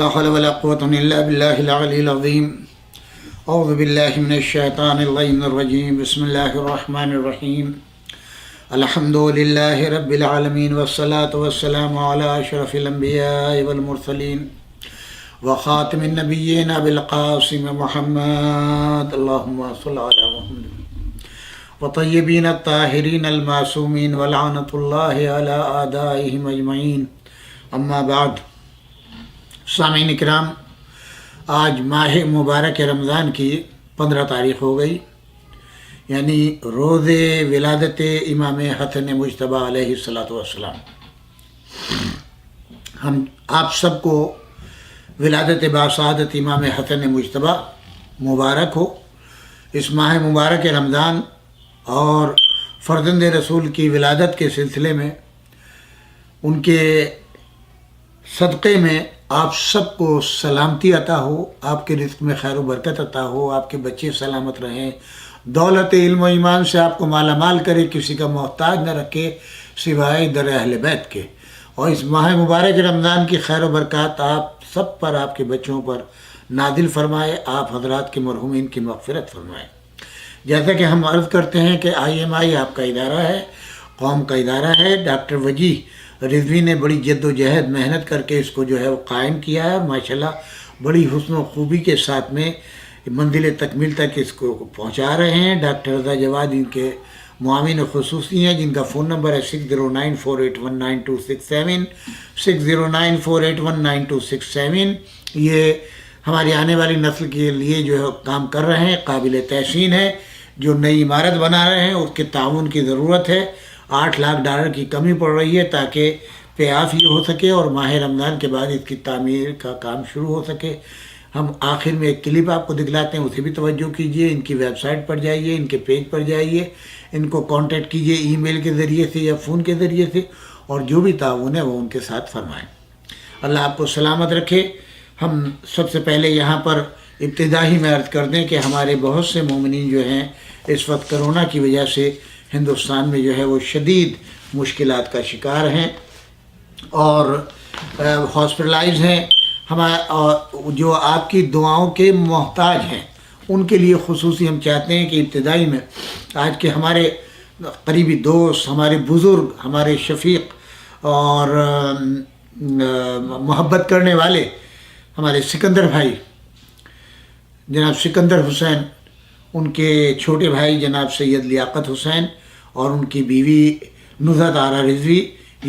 لا حول ولا قوة إلا بالله العلي العظيم أعوذ بالله من الشيطان اللعين الرجيم بسم الله الرحمن الرحيم الحمد لله رب العالمين والصلاة والسلام على أشرف الأنبياء والمرسلين وخاتم النبيين بالقاسم محمد اللهم صل على محمد وطيبين الطاهرين المعصومين ولعنة الله على أعدائهم أجمعين اما بعد. سامعین اکرام، آج ماہ مبارک رمضان کی 15 تاریخ ہو گئی، یعنی روز ولادت امام حسن مجتبی علیہ السلام. ہم آپ سب کو ولادت باسعادت امام حسن مجتبی مبارک ہو. اس ماہ مبارک رمضان اور فرزند رسول کی ولادت کے سلسلے میں، ان کے صدقے میں آپ سب کو سلامتی عطا ہو، آپ کے رزق میں خیر و برکت عطا ہو، آپ کے بچے سلامت رہیں، دولت علم و ایمان سے آپ کو مالا مال کرے، کسی کا محتاج نہ رکھے سوائے در اہل بیت کے. اور اس ماہ مبارک رمضان کی خیر و برکات آپ سب پر، آپ کے بچوں پر نازل فرمائے، آپ حضرات کے مرحومین کی مغفرت فرمائے. جیسا کہ ہم عرض کرتے ہیں کہ IMI آپ کا ادارہ ہے، قوم کا ادارہ ہے. ڈاکٹر وجیح رضوی نے بڑی جد و جہد محنت کر کے اس کو جو ہے وہ قائم کیا ہے. ماشاءاللہ بڑی حسن و خوبی کے ساتھ میں منزل تکمیل تک اس کو پہنچا رہے ہیں. ڈاکٹر رضا جواد ان کے معاون خصوصی ہیں، جن کا فون نمبر ہے 6094819267 6094819267. یہ ہماری آنے والی نسل کے لیے جو ہے کام کر رہے ہیں، قابل تحسین ہے. جو نئی عمارت بنا رہے ہیں اس کے تعاون کی ضرورت ہے. $8 لاکھ کی کمی پڑ رہی ہے تاکہ پیاف یہ ہو سکے اور ماہ رمضان کے بعد اس کی تعمیر کا کام شروع ہو سکے. ہم آخر میں ایک کلپ آپ کو دکھلاتے ہیں، اسے بھی توجہ کیجئے. ان کی ویب سائٹ پر جائیے، ان کے پیج پر جائیے، ان کو کانٹیکٹ کیجئے ای میل کے ذریعے سے یا فون کے ذریعے سے، اور جو بھی تعاون ہے وہ ان کے ساتھ فرمائیں. اللہ آپ کو سلامت رکھے. ہم سب سے پہلے یہاں پر ابتدائی میں عرض کر دیں کہ ہمارے بہت سے مومنین جو ہیں اس وقت کرونا کی وجہ سے ہندوستان میں جو ہے وہ شدید مشکلات کا شکار ہیں اور ہاسپٹلائز ہیں. اور جو آپ کی دعاؤں کے محتاج ہیں ان کے لیے خصوصی ہم چاہتے ہیں کہ ابتدائی میں آج کے ہمارے قریبی دوست، ہمارے بزرگ، ہمارے شفیق اور محبت کرنے والے ہمارے سکندر بھائی جناب سکندر حسین، ان کے چھوٹے بھائی جناب سید لیاقت حسین اور ان کی بیوی نزہت آرا رضوی،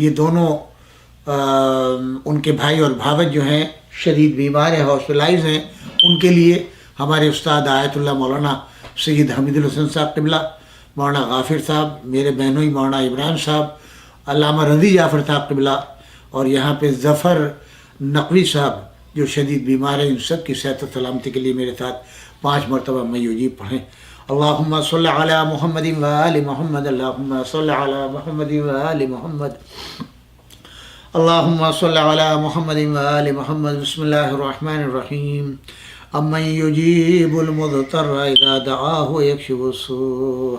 یہ دونوں ان کے بھائی اور بھاوج جو ہیں شدید بیمار ہیں، ہاسپٹلائز ہیں. ان کے لیے ہمارے استاد آیت اللہ مولانا سید حمید الحسن صاحب قبلہ، مولانا غافر صاحب، میرے بہنوئی مولانا عمران صاحب، علامہ رضی جعفر صاحب قبلہ، اور یہاں پہ ظفر نقوی صاحب جو شدید بیمار ہیں، ان سب کی صحت و سلامتی کے لیے میرے ساتھ 5 مرتبہ میوجیب پڑھیں. اللہم صلی علی محمد و آل محمد، اللہم صلی علی محمد و آل محمد، اللہم صلی علی محمد و آل محمد. بسم اللہ الرحمن الرحیم. امن یجیب المضطر اذا دعاہ یکشف السوء،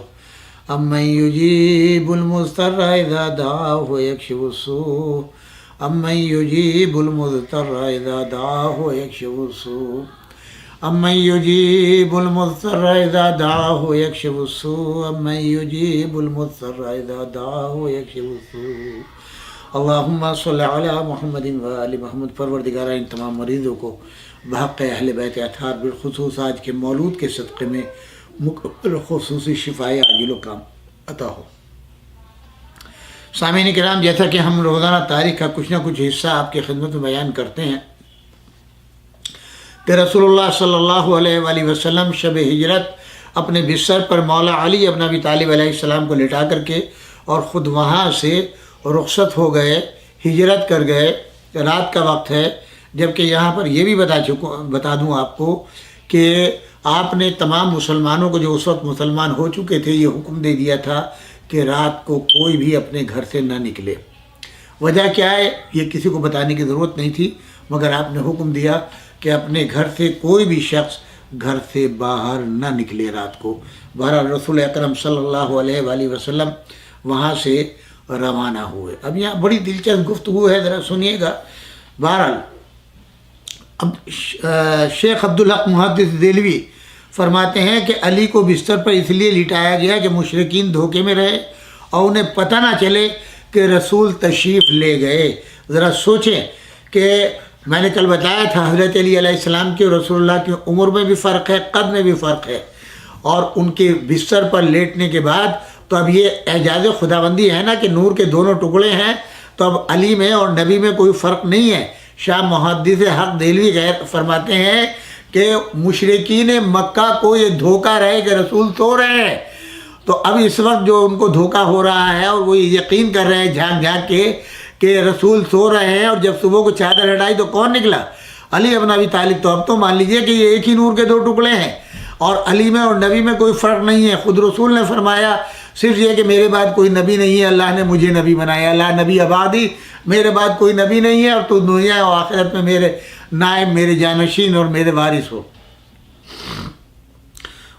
امن یجیب المضطر اذا دعاہ یکشف السوء، امن یجیب المضطر اذا دعاہ یکشف السوء، امن یجیب المضطر اذا دعاہ یکشف السوء، امن یجیب المضطر اذا دعاہ یکشف السوء. اللہم صلی علی محمد و آل محمد. پروردگارہ ان تمام مریضوں کو بحق اہل بیت اطہار بالخصوص آج کے مولود کے صدقے میں مکمل خصوصی شفائے عاجل و کام عطا ہو. سامعین کرام، جیسا کہ ہم روزانہ تاریخ کا کچھ نہ کچھ حصہ آپ کی خدمت میں بیان کرتے ہیں کہ رسول اللہ صلی اللہ علیہ وآلہ وسلم شب ہجرت اپنے بستر پر مولا علی ابن ابی طالب علیہ السلام کو لٹا کر کے اور خود وہاں سے رخصت ہو گئے، ہجرت کر گئے. رات کا وقت ہے، جبکہ یہاں پر یہ بھی بتا دوں آپ کو کہ آپ نے تمام مسلمانوں کو جو اس وقت مسلمان ہو چکے تھے یہ حکم دے دیا تھا کہ رات کو کوئی بھی اپنے گھر سے نہ نکلے. وجہ کیا ہے یہ کسی کو بتانے کی ضرورت نہیں تھی، مگر آپ نے حکم دیا کہ اپنے گھر سے کوئی بھی شخص گھر سے باہر نہ نکلے رات کو. بہرحال رسول اکرم صلی اللہ علیہ وآلہ وسلم وہاں سے روانہ ہوئے. اب یہاں بڑی دلچسپ گفتگو ہے، ذرا سنیے گا. بہرحال اب شیخ عبدالحق محدث دہلوی فرماتے ہیں کہ علی کو بستر پر اس لیے لٹایا گیا کہ مشرکین دھوکے میں رہے اور انہیں پتہ نہ چلے کہ رسول تشریف لے گئے۔ ذرا سوچیں کہ میں نے کل بتایا تھا حضرت علی علیہ السلام کی اور رسول اللہ کی عمر میں بھی فرق ہے، قد میں بھی فرق ہے، اور ان کے بستر پر لیٹنے کے بعد تو اب یہ اعجاز خداوندی ہے نا کہ نور کے دونوں ٹکڑے ہیں، تو اب علی میں اور نبی میں کوئی فرق نہیں ہے۔ شاہ محدث حق دہلوی فرماتے ہیں کہ مشرکین مکہ کو یہ دھوکہ رہے کہ رسول سو رہے ہیں، تو اب اس وقت جو ان کو دھوکہ ہو رہا ہے اور وہ یقین کر رہے ہیں جھانک جھانک کے کہ رسول سو رہے ہیں، اور جب صبح کو چادر ہٹائی تو کون نکلا؟ علی بن ابی طالب۔ تو اب تو مان لیجئے کہ یہ ایک ہی نور کے دو ٹکڑے ہیں، اور علی میں اور نبی میں کوئی فرق نہیں ہے۔ خود رسول نے فرمایا صرف یہ کہ میرے بعد کوئی نبی نہیں ہے، اللہ نے مجھے نبی بنایا، لا نبی آبادی، میرے بعد کوئی نبی نہیں ہے، اور تو دنیا و آخرت میں میرے نائب، میرے جانشین اور میرے وارث ہو۔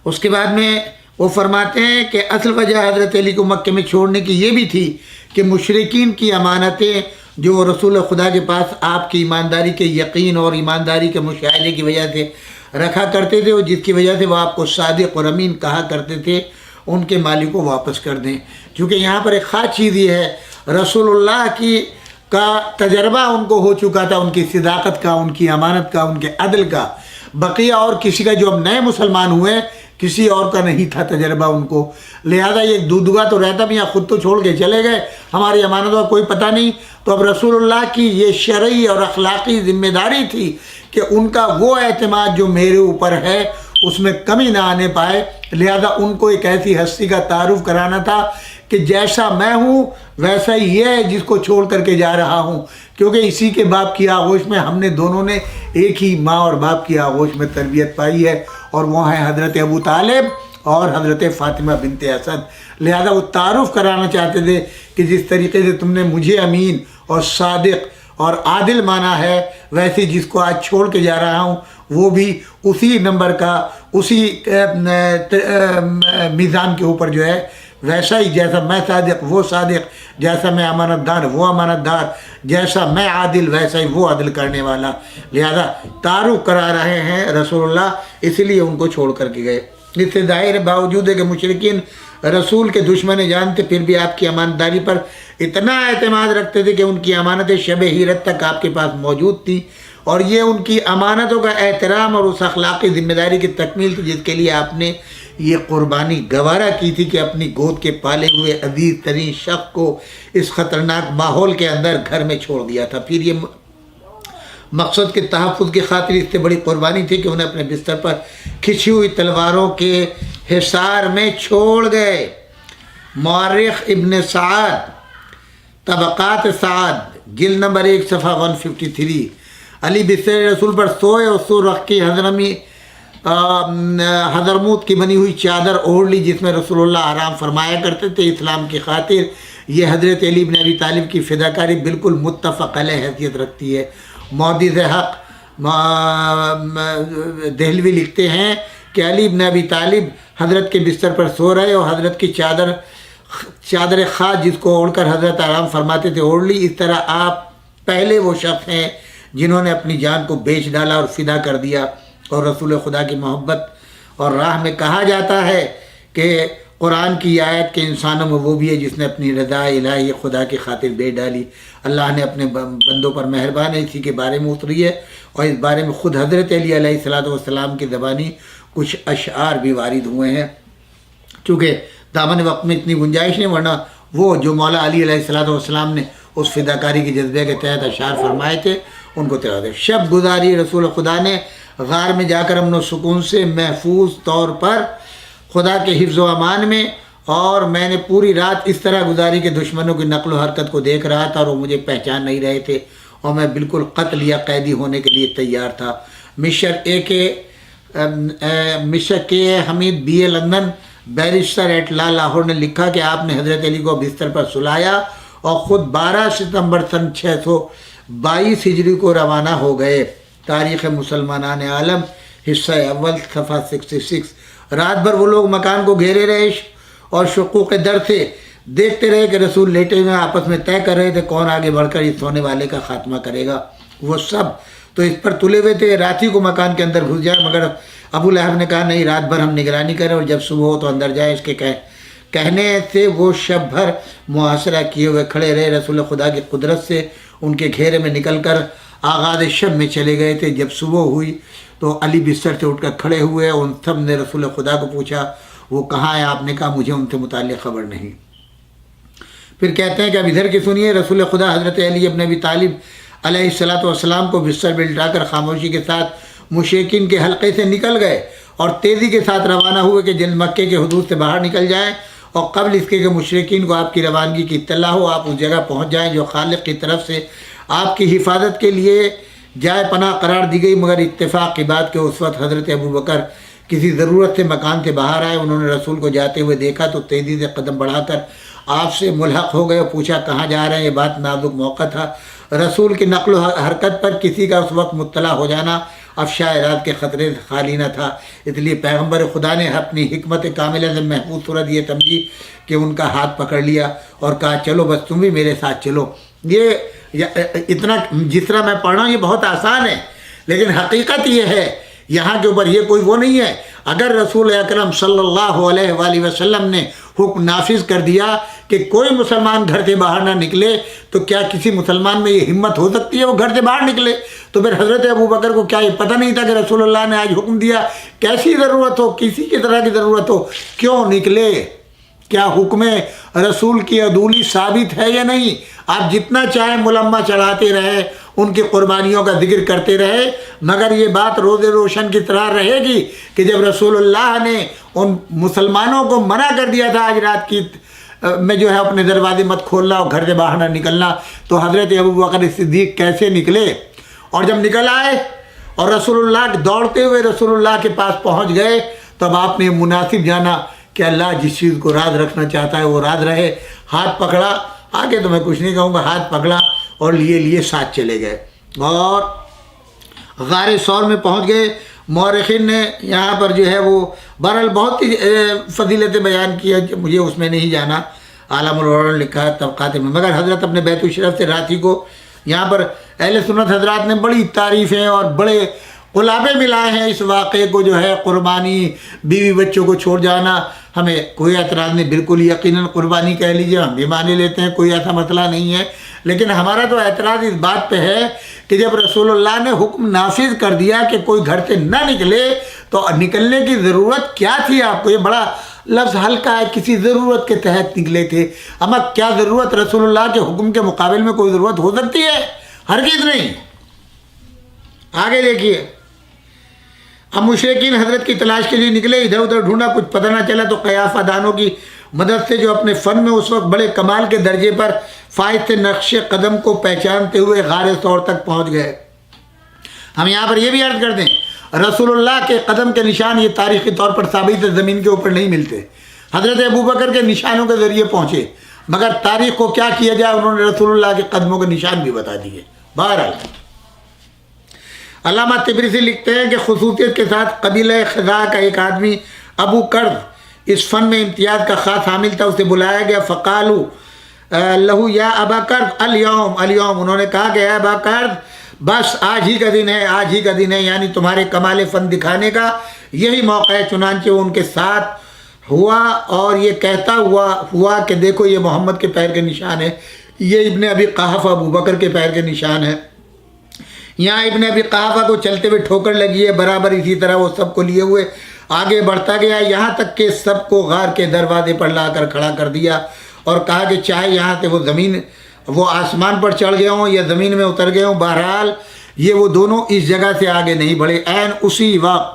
اس کے بعد میں وہ فرماتے ہیں کہ اصل وجہ حضرت علی کو مکے میں چھوڑنے کی یہ بھی تھی کہ مشرکین کی امانتیں جو رسول خدا کے پاس آپ کی ایمانداری کے یقین اور ایمانداری کے مشاہدے کی وجہ سے رکھا کرتے تھے، اور جس کی وجہ سے وہ آپ کو صادق اور امین کہا کرتے تھے، ان کے مالک کو واپس کر دیں۔ کیونکہ یہاں پر ایک خاص چیز یہ ہے، رسول اللہ کا تجربہ ان کو ہو چکا تھا، ان کی صداقت کا، ان کی امانت کا، ان کے عدل کا۔ بقیہ اور کسی کا جو اب نئے مسلمان ہوئے کسی اور کا نہیں تھا تجربہ ان کو، لہذا یہ دودھگا تو رہتا بھی، خود تو چھوڑ کے چلے گئے، ہماری امانتوں کا کوئی پتہ نہیں۔ تو اب رسول اللہ کی یہ شرعی اور اخلاقی ذمہ داری تھی کہ ان کا وہ اعتماد جو میرے اوپر ہے اس میں کمی نہ آنے پائے، لہذا ان کو ایک ایسی ہستی کا تعارف کرانا تھا کہ جیسا میں ہوں ویسا ہی یہ ہے جس کو چھوڑ کر کے جا رہا ہوں، کیونکہ اسی کے باپ کی آغوش میں ہم نے دونوں نے ایک ہی ماں اور باپ کی آغوش میں تربیت پائی ہے، اور وہ ہیں حضرت ابو طالب اور حضرت فاطمہ بنت اسد۔ لہذا وہ تعارف کرانا چاہتے تھے کہ جس طریقے سے تم نے مجھے امین اور صادق اور عادل مانا ہے، ویسے جس کو آج چھوڑ کے جا رہا ہوں وہ بھی اسی نمبر کا، اسی میزان کے اوپر جو ہے ویسا ہی، جیسا میں صادق وہ صادق، جیسا میں امانت دار وہ امانت دار، جیسا میں عادل ویسا ہی وہ عدل کرنے والا۔ لہذا تعارف کرا رہے ہیں رسول اللہ، اس لیے ان کو چھوڑ کر کے گئے۔ اس سے ظاہر باوجود ہے کہ مشرکین رسول کے دشمن جانتے، پھر بھی آپ کی امانتداری پر اتنا اعتماد رکھتے تھے کہ ان کی امانتیں شب ہیرت تک آپ کے پاس موجود تھیں، اور یہ ان کی امانتوں کا احترام اور اس اخلاقی ذمہ داری کی تکمیل تھی جس کے لیے آپ نے یہ قربانی گوارا کی تھی کہ اپنی گود کے پالے ہوئے عزیز ترین شخص کو اس خطرناک ماحول کے اندر گھر میں چھوڑ دیا تھا۔ پھر یہ مقصد کے تحفظ کی خاطر اس سے بڑی قربانی تھی کہ انہیں اپنے بستر پر کھچی ہوئی تلواروں کے حصار میں چھوڑ گئے۔ مورخ ابن سعد طبقات سعد جلد نمبر 1 صفحہ 153، علی بستر رسول پر سوئے اور سو رخ کی حضرموت کی بنی ہوئی چادر اوڑھ لی جس میں رسول اللہ آرام فرمایا کرتے تھے۔ اسلام کی خاطر یہ حضرت علی بن ابی طالب کی فداکاری بالکل متفق علیہ حیثیت رکھتی ہے۔ محدث حق دہلوی لکھتے ہیں کہ علی بن ابی طالب حضرت کے بستر پر سو رہے اور حضرت کی چادر خاص جس کو اوڑھ کر حضرت آرام فرماتے تھے اوڑھ لی۔ اس طرح آپ پہلے وہ شخص ہیں جنہوں نے اپنی جان کو بیچ ڈالا اور فدا کر دیا، اور رسول خدا کی محبت اور راہ میں کہا جاتا ہے کہ قرآن کی آیت کے انسانوں میں وہ بھی ہے جس نے اپنی رضا الہی خدا کی خاطر بیچ ڈالی۔ اللہ نے اپنے بندوں پر مہربان ہے، اسی کے بارے میں اتری ہے، اور اس بارے میں خود حضرت علی علیہ السلام کی زبانی کچھ اشعار بھی وارد ہوئے ہیں، چونکہ دامن وقت میں اتنی گنجائش نہیں، ورنہ وہ جو مولا علی علیہ السلام نے اس فداکاری کے جذبے کے تحت اشعار فرمائے تھے ان کو تلاوت۔ شب گزاری رسول خدا نے غار میں جا کر امن و سکون سے محفوظ طور پر خدا کے حفظ و امان میں، اور میں نے پوری رات اس طرح گزاری کہ دشمنوں کی نقل و حرکت کو دیکھ رہا تھا اور وہ مجھے پہچان نہیں رہے تھے، اور میں بالکل قتل یا قیدی ہونے کے لیے تیار تھا۔ Mister K Hamid B A London barrister at law Lahore نے لکھا کہ آپ نے حضرت علی کو بستر پر سلایا اور خود 12 ستمبر سن 622 ہجری کو روانہ ہو گئے۔ تاریخ مسلمانان عالم حصہ اول صفحہ 66۔ رات بھر وہ لوگ مکان کو گھیرے رہے اور شقوق در سے دیکھتے رہے کہ رسول لیٹے ہوئے آپس میں طے کر رہے تھے کون آگے بڑھ کر اس سونے والے کا خاتمہ کرے گا۔ وہ سب تو اس پر تلے ہوئے تھے، رات ہی کو مکان کے اندر گھس جائے، مگر ابو لہب نے کہا نہیں، رات بھر ہم نگرانی کریں اور جب صبح ہو تو اندر جائے۔ اس کے کہنے سے وہ شب بھر محاصرہ کیے ہوئے کھڑے رہے، رسول خدا کی قدرت سے ان کے گھیرے میں نکل کر آغاز شب میں چلے گئے تھے۔ جب صبح ہوئی تو علی بستر سے اٹھ کر کھڑے ہوئے، ان سب نے رسول خدا کو پوچھا وہ کہاں ہے؟ آپ نے کہا مجھے ان سے متعلق خبر نہیں۔ پھر کہتے ہیں کہ اب ادھر کی سنیے، رسول خدا حضرت علی ابن ابی طالب علیہ السلام کو بستر میں لٹا کر خاموشی کے ساتھ مشرکین کے حلقے سے نکل گئے اور تیزی کے ساتھ روانہ ہوئے کہ جلد مکے کے حدود سے باہر نکل جائیں، اور قبل اس کے کہ مشرکین کو آپ کی روانگی کی اطلاع ہو، آپ اس جگہ پہنچ جائیں جو خالق کی طرف سے آپ کی حفاظت کے لیے جائے پناہ قرار دی گئی۔ مگر اتفاق کی بات کہ اس وقت حضرت ابو بکر کسی ضرورت سے مکان سے باہر آئے، انہوں نے رسول کو جاتے ہوئے دیکھا تو تیزی سے قدم بڑھا کر آپ سے ملحق ہو گئے اور پوچھا کہاں جا رہے ہیں؟ یہ بات نازک موقع تھا، رسول کی نقل و حرکت پر کسی کا اس وقت مطلع ہو جانا افشا اراد کے خطرے سے خالی نہ تھا، اس لیے پیغمبر خدا نے اپنی حکمت کاملہ سے محفوظ صورت یہ سمجھی کہ ان کا ہاتھ پکڑ لیا اور کہا چلو بس تم بھی میرے ساتھ چلو۔ یہ اتنا جس طرح میں پڑھ رہا ہوں یہ بہت آسان ہے، لیکن حقیقت یہ ہے یہاں کے اوپر یہ کوئی وہ نہیں ہے۔ اگر رسول اکرم صلی اللہ علیہ وآلہ وسلم نے حکم نافذ کر دیا کہ کوئی مسلمان گھر سے باہر نہ نکلے تو کیا کسی مسلمان میں یہ ہمت ہو سکتی ہے وہ گھر سے باہر نکلے؟ تو پھر حضرت ابو بکر کو کیا یہ پتہ نہیں تھا کہ رسول اللہ نے آج حکم دیا، کیسی ضرورت ہو، کسی کی طرح کی ضرورت ہو کیوں نکلے؟ کیا حکم رسول کی عدولی ثابت ہے یا نہیں؟ آپ جتنا چاہیں ملمہ چڑھاتے رہے، ان کی قربانیوں کا ذکر کرتے رہے، مگر یہ بات روز روشن کی طرح رہے گی کہ جب رسول اللہ نے ان مسلمانوں کو منع کر دیا تھا آج رات کی میں جو ہے اپنے دروازے مت کھولنا اور گھر سے باہر نہ نکلنا، تو حضرت ابو بکر صدیق کیسے نکلے؟ اور جب نکل آئے اور رسول اللہ دوڑتے ہوئے رسول اللہ کے پاس پہنچ گئے، تب آپ نے مناسب جانا کہ اللہ جس چیز کو راز رکھنا چاہتا ہے وہ راز رہے۔ ہاتھ پکڑا، آگے تو میں کچھ نہیں کہوں گا، ہاتھ پکڑا اور لیے ساتھ چلے گئے اور غار ثور میں پہنچ گئے۔ مورخین نے یہاں پر جو ہے وہ بہرحال بہت ہی فضیلتیں بیان کی ہے، مجھے اس میں نہیں جانا، عالم العلوم نے لکھا ہے طبقات میں، مگر حضرت اپنے بیت الشرف سے رات ہی کو یہاں پر اہل سنت حضرات نے بڑی تعریفیں اور بڑے غلابے ملائے ہیں اس واقعے کو، جو ہے قربانی، بیوی بچوں کو چھوڑ جانا، ہمیں کوئی اعتراض نہیں، بالکل یقیناً قربانی کہہ لیجیے، ہم بھی مانے لیتے ہیں، کوئی ایسا مسئلہ نہیں ہے، لیکن ہمارا تو اعتراض اس بات پہ ہے کہ جب رسول اللہ نے حکم نافذ کر دیا کہ کوئی گھر سے نہ نکلے تو نکلنے کی ضرورت کیا تھی آپ کو؟ یہ بڑا لفظ ہلکا ہے، کسی ضرورت کے تحت نکلے تھے، اما کیا ضرورت رسول اللہ کے حکم کے مقابل میں کوئی ضرورت ہو سکتی ہے؟ ہرگز نہیں۔ آگے دیکھیے، اب مشرکین حضرت کی تلاش کے لیے نکلے، ادھر ادھر ڈھونڈا، کچھ پتہ نہ چلا، تو قیافہ دانوں کی مدد سے جو اپنے فن میں اس وقت بڑے کمال کے درجے پر فائز سے نقش قدم کو پہچانتے ہوئے غار ثور تک پہنچ گئے۔ ہم یہاں پر یہ بھی عرض کر دیں، رسول اللہ کے قدم کے نشان یہ تاریخی طور پر ثابت ہے، زمین کے اوپر نہیں ملتے، حضرت ابو بکر کے نشانوں کے ذریعے پہنچے، مگر تاریخ کو کیا کیا جائے، انہوں نے رسول اللہ کے قدموں کے نشان بھی بتا دیے۔ بہرحال علامہ طبرسی لکھتے ہیں کہ خصوصیت کے ساتھ قبیلہ خزاع کا ایک آدمی ابو کرد اس فن میں امتیاز کا خاص حامل تھا، اسے بلایا گیا، فقالوا لہو یا ابا کرد اليوم، انہوں نے کہا کہ اے ابا کرد بس آج ہی کا دن ہے، آج ہی کا دن ہے، یعنی تمہارے کمال فن دکھانے کا یہی موقع ہے۔ چنانچہ وہ ان کے ساتھ ہوا اور یہ کہتا ہوا کہ دیکھو یہ محمد کے پیر کے نشان ہے، یہ ابن ابی قحافہ ابو بکر کے پیر کے نشان ہے، یہاں ابن ابی قحافہ کو چلتے ہوئے ٹھوکر لگی ہے، برابر اسی طرح وہ سب کو لیے ہوئے آگے بڑھتا گیا، یہاں تک کہ سب کو غار کے دروازے پر لا کر کھڑا کر دیا اور کہا کہ چاہے یہاں سے وہ آسمان پر چڑھ گئے ہوں یا زمین میں اتر گئے ہوں، بہرحال یہ وہ دونوں اس جگہ سے آگے نہیں بڑھے۔ عین اسی وقت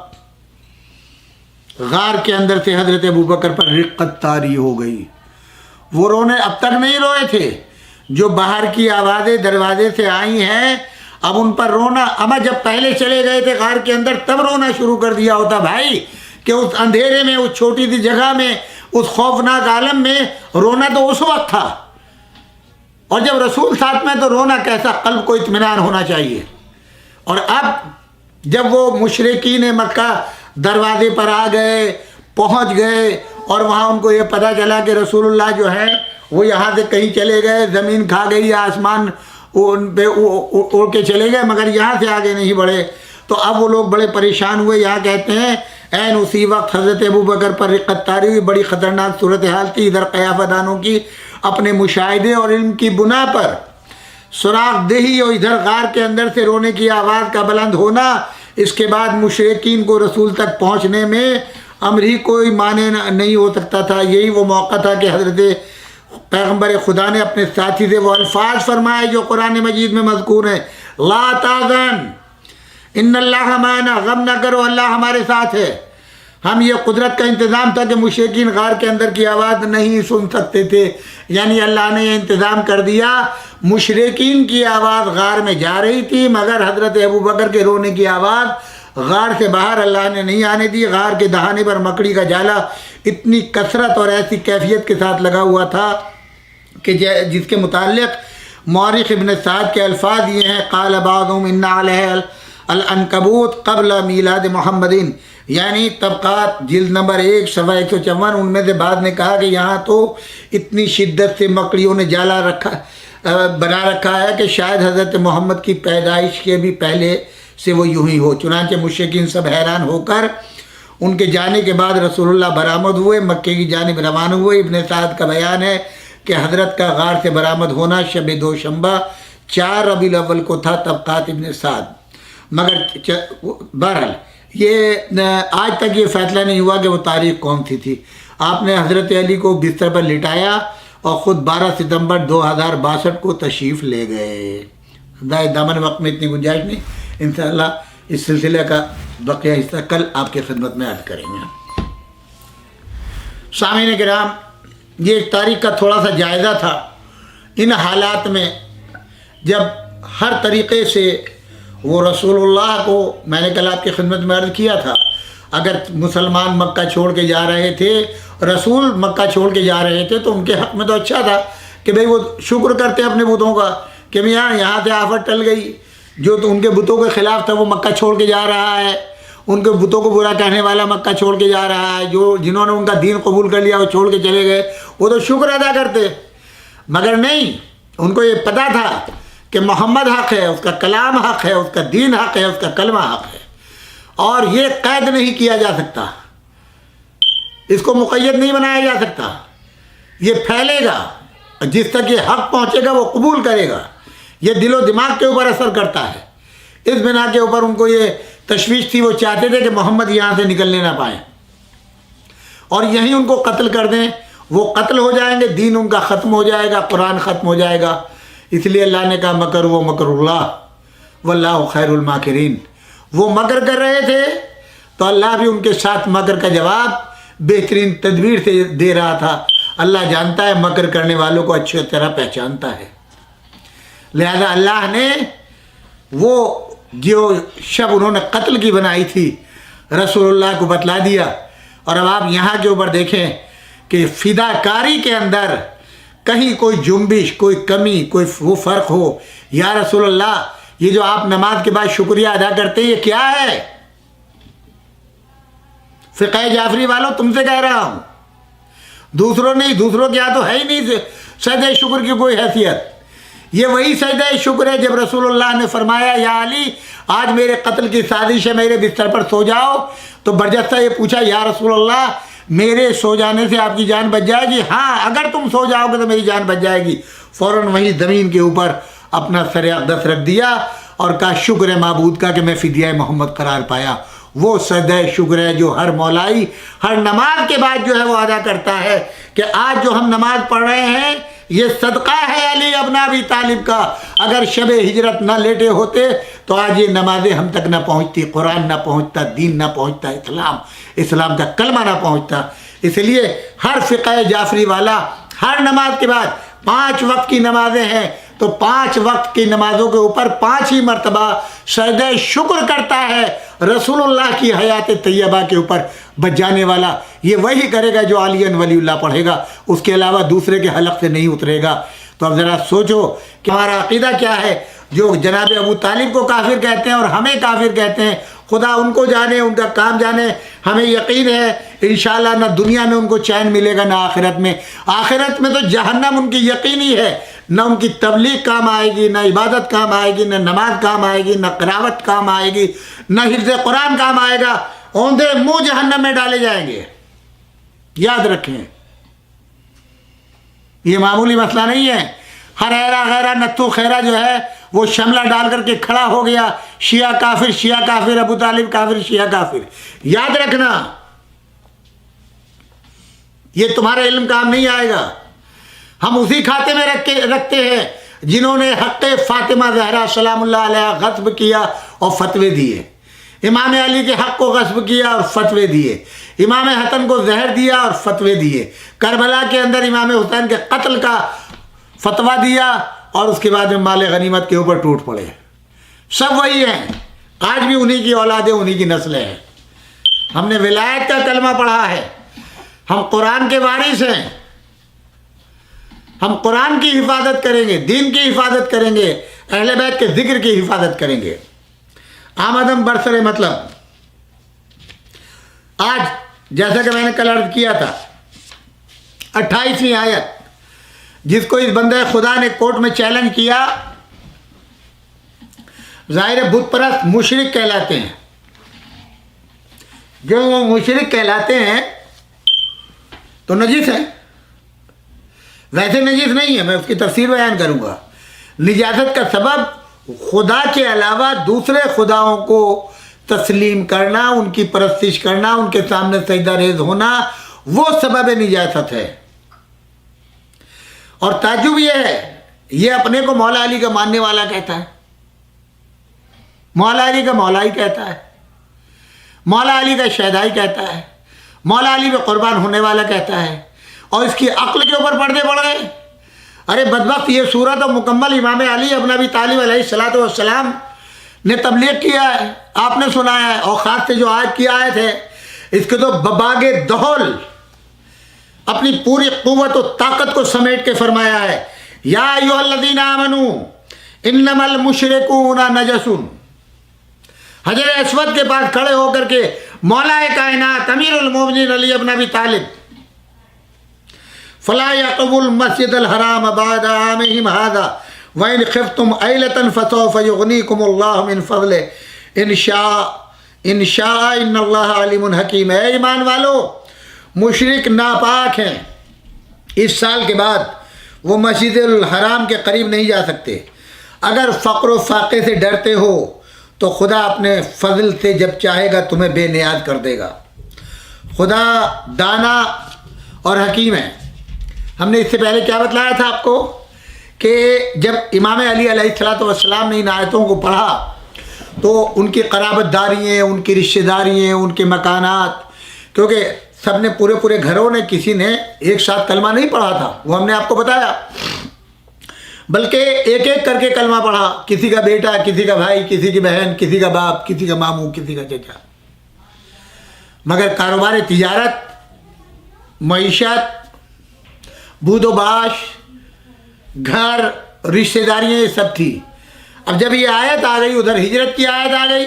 غار کے اندر سے حضرت ابو بکر پر رقت طاری ہو گئی، وہ رونے اب تک نہیں روئے تھے، جو باہر کی آوازیں دروازے سے آئی ہیں اب ان پر رونا، اما جب پہلے چلے گئے تھے غار کے اندر تب رونا شروع کر دیا ہوتا بھائی، کہ اس اندھیرے میں، اس چھوٹی سی جگہ میں، اس خوفناک عالم میں رونا تو اس وقت تھا، اور جب رسول ساتھ میں تو رونا کیسا، قلب کو اطمینان ہونا چاہیے۔ اور اب جب وہ مشرکین مکہ دروازے پر آ گئے، پہنچ گئے، اور وہاں ان کو یہ پتہ چلا کہ رسول اللہ جو ہے وہ یہاں سے کہیں چلے گئے، زمین کھا گئی، آسمان وہ ان پہ اڑ کے چلے گئے مگر یہاں سے آگے نہیں بڑھے. تو اب وہ لوگ بڑے پریشان ہوئے. یہاں کہتے ہیں عین اسی وقت حضرت ابوبکر پر رقت طاری ہوئی. بڑی خطرناک صورتحال تھی. ادھر قیافہ دانوں کی اپنے مشاہدے اور علم کی بنا پر سراغ دہی اور ادھر غار کے اندر سے رونے کی آواز کا بلند ہونا. اس کے بعد مشرکین کو رسول تک پہنچنے میں امر ہی کوئی معنی نہیں ہو سکتا تھا. یہی وہ موقع تھا کہ حضرت پیغمبر خدا نے اپنے ساتھی سے وہ الفاظ فرمائے جو قرآن مجید میں مذکور ہیں. لا تحزن ان اللہ معنا. غم نہ کرو، اللہ ہمارے ساتھ ہے. ہم یہ قدرت کا انتظام تھا کہ مشرکین غار کے اندر کی آواز نہیں سن سکتے تھے. یعنی اللہ نے یہ انتظام کر دیا. مشرکین کی آواز غار میں جا رہی تھی مگر حضرت ابوبکر کے رونے کی آواز غار سے باہر اللہ نے نہیں آنے دی. غار کے دہانے پر مکڑی کا جالا اتنی کثرت اور ایسی کیفیت کے ساتھ لگا ہوا تھا کہ جس کے متعلق مورخ ابن سعد کے الفاظ یہ ہیں: قال بعضهم ان علیہ العنکبوت قبل میلاد محمدین. یعنی طبقات جلد نمبر 1 صفحہ 154. ان میں سے بعض نے کہا کہ یہاں تو اتنی شدت سے مکڑیوں نے جالا بنا رکھا ہے کہ شاید حضرت محمد کی پیدائش کے بھی پہلے سے وہ یوں ہی ہو. چنانچہ مشرکین سب حیران ہو کر ان کے جانے کے بعد رسول اللہ برآمد ہوئے، مکے کی جانب روانہ ہوئے. ابن سعد کا بیان ہے کہ حضرت کا غار سے برآمد ہونا شب دوشنبہ 4 ربیع الاول کو تھا. طبقات ابن سعد. مگر بہرحال یہ آج تک یہ فیصلہ نہیں ہوا کہ وہ تاریخ کون سی تھی. آپ نے حضرت علی کو بستر پر لٹایا اور خود 12 ستمبر 2062 کو تشریف لے گئے. دامن وقت میں اتنی گنجائش نہیں. انشاءاللہ اس سلسلے کا بقیہ حصہ کل آپ کی خدمت میں عرض کریں گے. سامعین کرام، یہ تاریخ کا تھوڑا سا جائزہ تھا. ان حالات میں جب ہر طریقے سے وہ رسول اللہ کو، میں نے کل آپ کی خدمت میں عرض کیا تھا، اگر مسلمان مکہ چھوڑ کے جا رہے تھے، رسول مکہ چھوڑ کے جا رہے تھے، تو ان کے حق میں تو اچھا تھا کہ بھئی وہ شکر کرتے اپنے بتوں کا کہ یہاں سے آفت ٹل گئی. جو تو ان کے بتوں کے خلاف تھا وہ مکہ چھوڑ کے جا رہا ہے، ان کے بتوں کو برا کہنے والا مکہ چھوڑ کے جا رہا ہے. جنہوں نے ان کا دین قبول کر لیا وہ چھوڑ کے چلے گئے، وہ تو شکر ادا کرتے. مگر نہیں، ان کو یہ پتہ تھا کہ محمد حق ہے، اس کا کلام حق ہے، اس کا دین حق ہے، اس کا کلمہ حق ہے، اور یہ قید نہیں کیا جا سکتا، اس کو مقید نہیں بنایا جا سکتا. یہ پھیلے گا، جس تک یہ حق پہنچے گا وہ قبول کرے گا. یہ دل و دماغ کے اوپر اثر کرتا ہے. اس بنا کے اوپر ان کو یہ تشویش تھی. وہ چاہتے تھے کہ محمد یہاں سے نکلنے نہ پائیں اور یہیں ان کو قتل کر دیں. وہ قتل ہو جائیں گے، دین ان کا ختم ہو جائے گا، قرآن ختم ہو جائے گا. اس لیے اللہ نے کہا مکر و مکر اللہ واللہ خیر الماکرین. وہ مکر کر رہے تھے تو اللہ بھی ان کے ساتھ مکر کا جواب بہترین تدبیر سے دے رہا تھا. اللہ جانتا ہے، مکر کرنے والوں کو اچھی طرح پہچانتا ہے. لہذا اللہ نے وہ جو شب انہوں نے قتل کی بنائی تھی رسول اللہ کو بتلا دیا. اور اب آپ یہاں کے اوپر دیکھیں کہ فداکاری کے اندر کہیں کوئی جنبش، کوئی کمی، کوئی وہ فرق ہو. یا رسول اللہ، یہ جو آپ نماز کے بعد شکریہ ادا کرتے ہیں یہ کیا ہے؟ فقہ جعفری والوں تم سے کہہ رہا ہوں، دوسروں نہیں. دوسروں کے یہاں تو ہے ہی نہیں سجدہ شکر کی کوئی حیثیت. یہ وہی سجدہ شکر ہے جب رسول اللہ نے فرمایا یا علی آج میرے قتل کی سازش ہے، میرے بستر پر سو جاؤ. تو برجستہ یہ پوچھا یا رسول اللہ میرے سو جانے سے آپ کی جان بچ جائے گی؟ ہاں، اگر تم سو جاؤ گے تو میری جان بچ جائے گی. فوراً وہیں زمین کے اوپر اپنا سر اقدس رکھ دیا اور کہا شکر ہے معبود کا کہ میں فدیہ محمد قرار پایا. وہ سجدہ شکر ہے جو ہر مولائی ہر نماز کے بعد جو ہے وہ ادا کرتا ہے کہ آج جو ہم نماز پڑھ رہے ہیں یہ صدقہ ہے علی ابن ابی طالب کا. اگر شب ہجرت نہ لیٹے ہوتے تو آج یہ نمازیں ہم تک نہ پہنچتی، قرآن نہ پہنچتا، دین نہ پہنچتا، اسلام کا کلمہ نہ پہنچتا. اس لیے ہر فقہ جعفری والا ہر نماز کے بعد 5 وقت کی نمازیں ہیں تو 5 وقت کی نمازوں کے اوپر 5 ہی مرتبہ سجدہ شکر کرتا ہے رسول اللہ کی حیات طیبہ کے اوپر بچ جانے والا. یہ وہی کرے گا جو علی ولی اللہ پڑھے گا، اس کے علاوہ دوسرے کے حلق سے نہیں اترے گا. تو اب ذرا سوچو کہ ہمارا عقیدہ کیا ہے. جو جناب ابو طالب کو کافر کہتے ہیں اور ہمیں کافر کہتے ہیں، خدا ان کو جانے، ان کا کام جانے. ہمیں یقین ہے انشاءاللہ نہ دنیا میں ان کو چین ملے گا نہ آخرت میں. آخرت میں تو جہنم ان کی یقینی ہے. نہ ان کی تبلیغ کام آئے گی، نہ عبادت کام آئے گی، نہ نماز کام آئے گی، نہ قراءت کام آئے گی، نہ حفظ قرآن کام آئے گا. اوندے منہ جہنم میں ڈالے جائیں گے. یاد رکھیں، یہ معمولی مسئلہ نہیں ہے. ہر ایرا غیرہ نتو خیرہ جو ہے وہ شملہ ڈال کر کے کھڑا ہو گیا، شیعہ کافر، شیعہ کافر، ابو طالب کافر، شیعہ کافر. یاد رکھنا، یہ تمہارے علم کام نہیں آئے گا. ہم اسی کھاتے میں رکھتے ہیں جنہوں نے حق فاطمہ زہرا سلام اللہ علیہ غصب کیا اور فتوے دیے، امام علی کے حق کو غصب کیا اور فتوے دیے، امام حسن کو زہر دیا اور فتوے دیے، کربلا کے اندر امام حسین کے قتل کا فتویٰ دیا اور اس کے بعد میں مال غنیمت کے اوپر ٹوٹ پڑے. سب وہی ہیں، آج بھی انہی کی اولادیں، انہی کی نسلیں ہیں. ہم نے ولایت کا کلمہ پڑھا ہے، ہم قرآن کے وارث ہیں. ہم قرآن کی حفاظت کریں گے، دین کی حفاظت کریں گے، اہل بیت کے ذکر کی حفاظت کریں گے. آمدم برسر مطلب آج جیسا کہ میں نے کل عرض کیا تھا 28ویں آیت، جس کو اس بندہ خدا نے کورٹ میں چیلنج کیا، ظاہر بت پرست مشرک کہلاتے ہیں. جو وہ مشرک کہلاتے ہیں تو نجس ہیں. ویسے نجس نہیں ہے، میں اس کی تفسیر بیان کروں گا. نجاست کا سبب خدا کے علاوہ دوسرے خداؤں کو تسلیم کرنا، ان کی پرستش کرنا، ان کے سامنے سجدہ ریز ہونا، وہ سبب نجاست ہے. اور تعجب یہ ہے، یہ اپنے کو مولا علی کا ماننے والا کہتا ہے، مولا علی کا مولا ہی کہتا ہے، مولا علی کا شہدائی کہتا ہے، مولا علی پہ قربان ہونے والا کہتا ہے، اور اس کی عقل کے اوپر پردے پڑ گئے. ارے بدبخت، یہ صورت و مکمل امام علی ابن ابی طالب علیہ الصلوۃ والسلام نے تبلیغ کیا ہے، آپ نے سنایا ہے. اور خاص سے جو آج کی آیت ہے، اس کے تو بباغ دہل اپنی پوری قوت و طاقت کو سمیٹ کے فرمایا ہے، یا ایھا الذین آمنوا انما المشرکون نجس. حجر اسود کے پاس کھڑے ہو کر کے مولا کائنات امیر المومنین علی ابن ابی طالب فلا يقربوا المسجد الحرام بعد عامهم هذا وإن خفتم عيلة فسوف يغنيكم الله من فضله إن شاء إن الله عليم حكيم. اے ایمان والو، مشرک ناپاک ہیں، اس سال کے بعد وہ مسجد الحرام کے قریب نہیں جا سکتے. اگر فقر و فاقے سے ڈرتے ہو تو خدا اپنے فضل سے جب چاہے گا تمہیں بے نیاز کر دے گا. خدا دانا اور حکیم ہے. ہم نے اس سے پہلے کیا بتلایا تھا آپ کو کہ جب امام علی علیہ الصلوۃ والسلام نے ان آیتوں کو پڑھا تو ان کی قرابت داری ہیں، ان کی رشتہ داری ہیں، ان کے مکانات، کیونکہ سب نے پورے گھروں نے کسی نے ایک ساتھ کلمہ نہیں پڑھا تھا، وہ ہم نے آپ کو بتایا، بلکہ ایک ایک کر کے کلمہ پڑھا. کسی کا بیٹا، کسی کا بھائی، کسی کی بہن، کسی کا باپ، کسی کا ماموں، کسی کا چچا. مگر کاروبار تجارت، معیشت، بود و باش، گھر، رشتہ داریاں، یہ سب تھی. اب جب یہ آیت آ گئی، ادھر ہجرت کی آیت آ گئی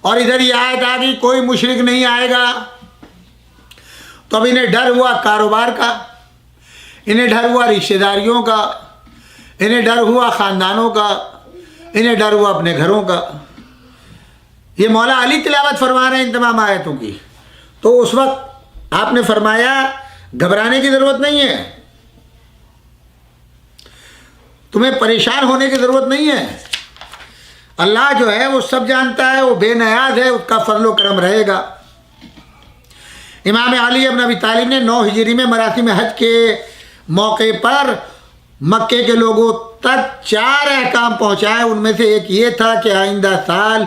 اور ادھر یہ آیت آ گئی کوئی مشرک نہیں آئے گا، تو اب انہیں ڈر ہوا کاروبار کا، انہیں ڈر ہوا رشتہ داریوں کا، انہیں ڈر ہوا خاندانوں کا، انہیں ڈر ہوا اپنے گھروں کا. یہ مولا علی تلاوت فرما رہے ہیں ان تمام آیتوں کی. تو اس وقت آپ نے فرمایا گھبرانے کی ضرورت نہیں ہے، تمہیں پریشان ہونے کی ضرورت نہیں ہے. اللہ جو ہے وہ سب جانتا ہے، وہ بے نیاز ہے، اس کا فضل و کرم رہے گا. امام علی ابن ابی طالب نے 9 ہجری میں مراسم حج کے موقع پر مکے کے لوگوں تک 4 احکام پہنچائے. ان میں سے ایک یہ تھا کہ آئندہ سال